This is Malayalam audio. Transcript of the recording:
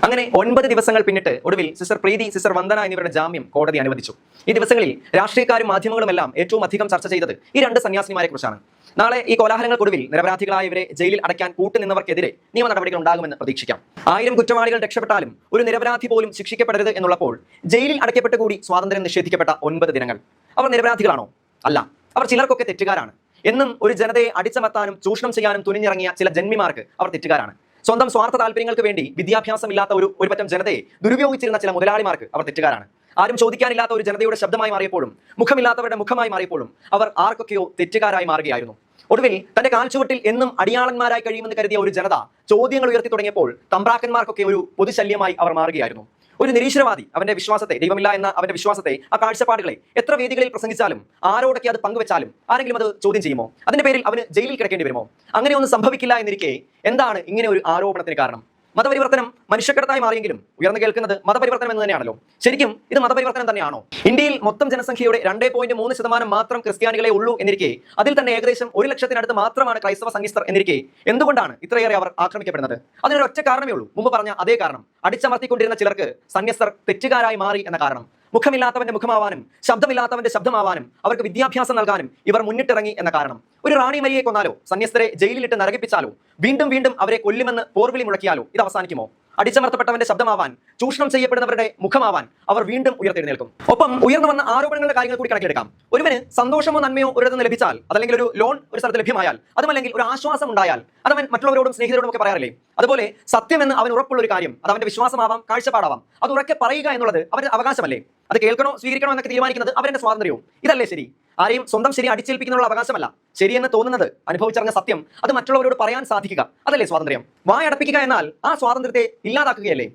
അങ്ങനെ 9 ദിവസങ്ങൾ പിന്നിട്ട് ഒടുവിൽ സിസ്റ്റർ പ്രീതി, സിസ്റ്റർ വന്ദന എന്നിവരുടെ ജാമ്യം കോടതി അനുവദിച്ചു. ഈ ദിവസങ്ങളിൽ രാഷ്ട്രീയക്കാരും മാധ്യമങ്ങളും എല്ലാം ഏറ്റവും അധികം ചർച്ച ചെയ്തത് ഈ 2 സന്യാസിനിമാരെ കുറിച്ചാണ്. നാളെ ഈ കോലാഹലങ്ങൾക്കൊടുവിൽ നിരപരാധികളായ ഇവരെ ജയിലിൽ അടയ്ക്കാൻ കൂട്ടുനിന്നവർക്കെതിരെ നിയമ നടപടികൾ ഉണ്ടാകുമെന്ന് പ്രതീക്ഷിക്കാം. 1000 കുറ്റവാളികൾ രക്ഷപ്പെട്ടാലും ഒരു നിരപരാധി പോലും ശിക്ഷിക്കപ്പെടരുത് എന്നുള്ളപ്പോൾ ജയിലിൽ അടയ്ക്കപ്പെട്ട് കൂടി സ്വാതന്ത്ര്യം നിഷേധിക്കപ്പെട്ട 9 ദിനങ്ങൾ. അവർ നിരപരാധികളാണോ? അല്ല. അവർ ചിലർക്കൊക്കെ തെറ്റുകാരാണ്. എന്നും ഒരു ജനതയെ അടിച്ചമർത്താനും ചൂഷണം ചെയ്യാനും തുനിഞ്ഞിറങ്ങിയ ചില ജന്മിമാർക്ക് അവർ തെറ്റുകാരാണ്. സ്വന്തം സ്വാർത്ഥ താല്പര്യങ്ങൾക്ക് വേണ്ടി വിദ്യാഭ്യാസമില്ലാത്ത ഒരു പറ്റം ജനതയെ ദുരുപയോഗിച്ചിരുന്ന ചില മുതലാളിമാർക്ക് അവർ തെറ്റുകാരാണ്. ആരും ചോദിക്കാനില്ലാത്ത ഒരു ജനതയുടെ ശബ്ദമായി മാറിയപ്പോഴും മുഖമില്ലാത്തവരുടെ മുഖമായി മാറിയപ്പോഴും അവർ ആർക്കൊക്കെയോ തെറ്റുകാരായി മാറുകയായിരുന്നു. ഒടുവിൽ തന്റെ കാൽച്ചുവട്ടിൽ എന്നും അടിയാളന്മാരായി കഴിയുമെന്ന് കരുതിയ ഒരു ജനത ചോദ്യങ്ങൾ ഉയർത്തി തുടങ്ങിയപ്പോൾ തമ്പ്രാക്കന്മാർക്കൊക്കെ ഒരു പൊതുശല്യമായി അവർ മാറുകയായിരുന്നു. ഒരു നിരീശ്വരവാദി അവന്റെ വിശ്വാസത്തെ, ദൈവമില്ല എന്ന അവന്റെ വിശ്വാസത്തെ, ആ കാഴ്ചപ്പാടുകളെ എത്ര വേദികളിൽ പ്രസംഗിച്ചാലും ആരോടൊക്കെ അത് പങ്കുവെച്ചാലും ആരെങ്കിലും അത് ചോദ്യം ചെയ്യുമോ? അതിന്റെ പേരിൽ അവന് ജയിലിൽ കിടക്കേണ്ടി വരുമോ? അങ്ങനെയൊന്നും സംഭവിക്കില്ല എന്നിരിക്കെ എന്താണ് ഇങ്ങനെ ഒരു ആരോപണത്തിന് കാരണം? മതപരിവർത്തനം മനുഷ്യക്കടത്തായി മാറിയെങ്കിലും ഉയർന്നു കേൾക്കുന്നത് മതപരിവർത്തനം എന്ന് തന്നെയാണല്ലോ. ശരിക്കും ഇത് മതപരിവർത്തനം തന്നെയാണോ? ഇന്ത്യയിൽ മൊത്തം ജനസംഖ്യയുടെ 2.3% മാത്രം ക്രിസ്ത്യാനികളെ ഉള്ളൂ എന്നിരിക്കെ അതിൽ തന്നെ ഏകദേശം 1 ലക്ഷത്തിനടുത്ത് മാത്രമാണ് ക്രൈസ്തവ സന്യസ്തർ എന്നിരിക്കെ എന്തുകൊണ്ടാണ് ഇത്രയേറെ അവർ ആക്രമിക്കപ്പെടുന്നത്? അതിനൊരു ഒറ്റ കാരണമേ ഉള്ളൂ. മുമ്പ് പറഞ്ഞ അതേ കാരണം. അടിച്ചമർത്തിക്കൊണ്ടിരുന്ന ചിലർക്ക് സന്യസ്തർ തെറ്റുകാരായി മാറി എന്ന കാരണം. മുഖമില്ലാത്തവന്റെ മുഖമാവാനും ശബ്ദമില്ലാത്തവന്റെ ശബ്ദമാവാനും അവർക്ക് വിദ്യാഭ്യാസം നൽകാനും ഇവർ മുന്നിട്ടിറങ്ങി എന്ന കാരണം. ഒരു റാണി മരിയെ കൊന്നാലോ സന്യസ്തരെ ജയിലിലിട്ട് നരകിപ്പിച്ചാലോ വീണ്ടും വീണ്ടും അവരെ കൊല്ലുമെന്ന് പോർവിളി മുഴക്കിയാലോ ഇത് അവസാനിക്കുമോ? അടിച്ചമർത്തപ്പെട്ടവന്റെ ശബ്ദമാവാൻ, ചൂഷണം ചെയ്യപ്പെടുന്നവരുടെ മുഖമാവാൻ അവർ വീണ്ടും ഉയർത്തെഴുന്നേൽക്കും. ഒപ്പം ഉയർന്നു വന്ന ആരോപണങ്ങളുടെ കാര്യങ്ങൾ കൂടി കണക്കിലെടുക്കാം. ഒരുവന് സന്തോഷമോ നന്മയോ ഒരിടത്ത് ലഭിച്ചാൽ, അതല്ലെങ്കിൽ ഒരു ലോൺ ഒരു സ്ഥലത്ത് ലഭ്യമായാൽ, അതുമല്ലെങ്കിൽ ഒരു ആശ്വാസം ഉണ്ടായാൽ അതവൻ മറ്റുള്ളവരോടും സ്നേഹിതരോടും ഒക്കെ പറയാറില്ലേ? അതുപോലെ സത്യം എന്ന് അവൻ ഉറപ്പുള്ള ഒരു കാര്യം, അത് അവന്റെ വിശ്വാസമാവാം, കാഴ്ചപ്പാടാവാം, അത് ഉറക്കെ പറയുക എന്നുള്ളത് അവരുടെ അവകാശമല്ലേ? അത് കേൾക്കണോ സ്വീകരിക്കണോ എന്നൊക്കെ തീരുമാനിക്കുന്നത് അവരുടെ സ്വാതന്ത്ര്യവും. ഇതല്ലേ ശരി? ആരെയും സ്വന്തം ശരി അടിച്ചേൽപ്പിക്കാനുള്ള അവകാശമല്ല, ശരിയെന്ന് തോന്നുന്നത്, അനുഭവിച്ചറിഞ്ഞ സത്യം അത് മറ്റുള്ളവരോട് പറയാൻ സാധിക്കുക, അതല്ലേ സ്വാതന്ത്ര്യം? വായടപ്പിക്കുക എന്നാൽ ആ സ്വാതന്ത്ര്യത്തെ ഇല്ലാതാക്കുകയല്ലേ?